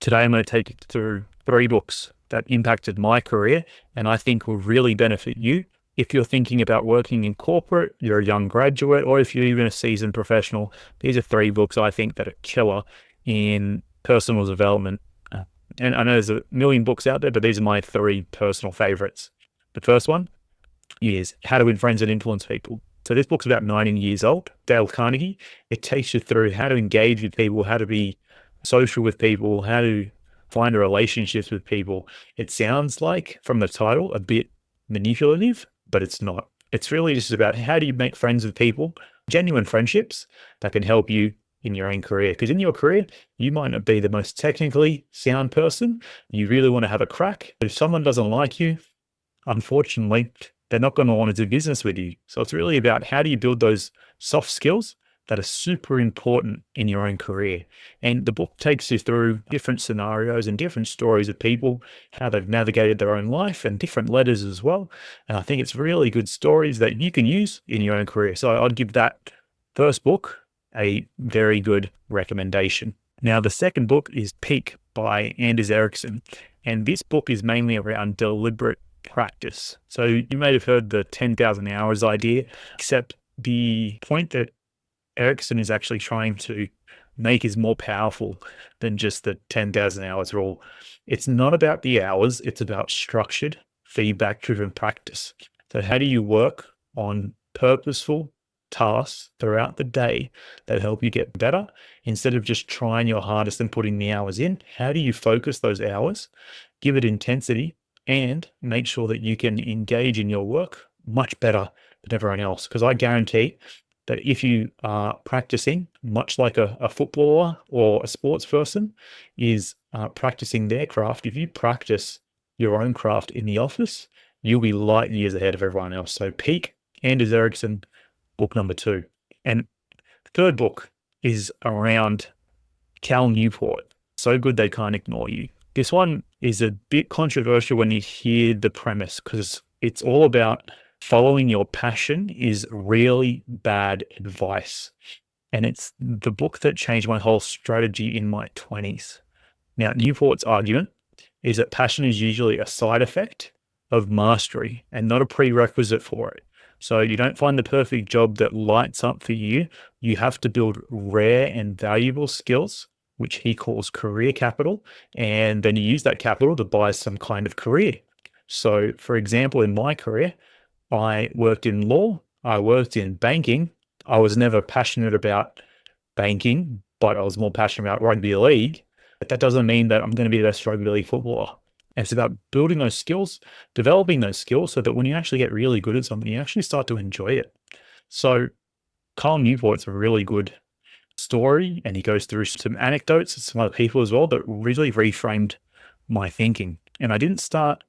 Today, I'm going to take you through 3 books that impacted my career and I think will really benefit you if you're thinking about working in corporate, you're a young graduate, or if you're even a seasoned professional. These are 3 books I think that are killer in personal development. And I know there's a million books out there, but these are my 3 personal favorites. The first one is How to Win Friends and Influence People. So this book's about 19 years old, Dale Carnegie. It takes you through how to engage with people, how to be social with people, how to find relationships with people. It sounds like, from the title, a bit manipulative, but it's not. It's really just about how do you make friends with people, genuine friendships that can help you in your own career. Because in your career, you might not be the most technically sound person. You really want to have a crack. But if someone doesn't like you, unfortunately, they're not going to want to do business with you. So it's really about how do you build those soft skills that are super important in your own career. And the book takes you through different scenarios and different stories of people, how they've navigated their own life, and different letters as well. And I think it's really good stories that you can use in your own career. So I'd give that first book a very good recommendation. Now, the second book is Peak by Ericsson. And this book is mainly around deliberate practice. So you may have heard the 10,000 hours idea, except the point that Ericsson is actually trying to make is more powerful than just the 10,000 hours rule. It's not about the hours, it's about structured, feedback-driven practice. So how do you work on purposeful tasks throughout the day that help you get better instead of just trying your hardest and putting the hours in? How do you focus those hours, give it intensity, and make sure that you can engage in your work much better than everyone else? Because I guarantee that if you are practicing, much like a footballer or a sports person is practicing their craft, if you practice your own craft in the office, you'll be light years ahead of everyone else. So Peak, Ericsson, book number 2. And the third book is around Cal Newport, So Good They Can't Ignore You. This one is a bit controversial when you hear the premise, because it's all about following your passion is really bad advice. And it's the book that changed my whole strategy in my 20s. Now, Newport's argument is that passion is usually a side effect of mastery and not a prerequisite for it. So you don't find the perfect job that lights up for you. You have to build rare and valuable skills, which he calls career capital. And then you use that capital to buy some kind of career. So for example, in my career, I worked in law, I worked in banking. I was never passionate about banking, but I was more passionate about rugby league. But that doesn't mean that I'm going to be the best rugby league footballer. And it's about building those skills, developing those skills so that when you actually get really good at something, you actually start to enjoy it. So Carl Newport's a really good story, and he goes through some anecdotes and some other people as well that really reframed my thinking. And I didn't start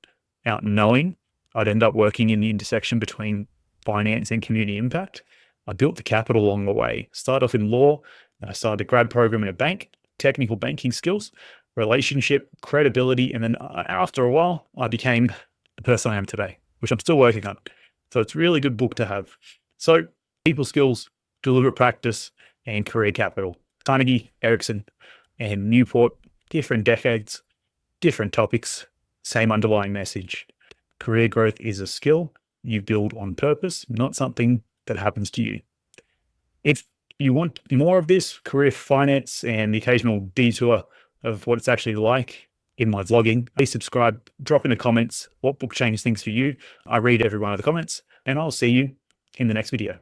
out knowing I'd end up working in the intersection between finance and community impact. I built the capital along the way. Started off in law, I started a grad program in a bank, technical banking skills, relationship, credibility, and then after a while, I became the person I am today, which I'm still working on. So it's a really good book to have. So people skills, deliberate practice, and career capital. Carnegie, Ericsson, and Newport, different decades, different topics, same underlying message. Career growth is a skill you build on purpose, not something that happens to you. If you want more of this career finance and the occasional detour of what it's actually like in my vlogging, please subscribe, drop in the comments what book changed things for you. I read every one of the comments, and I'll see you in the next video.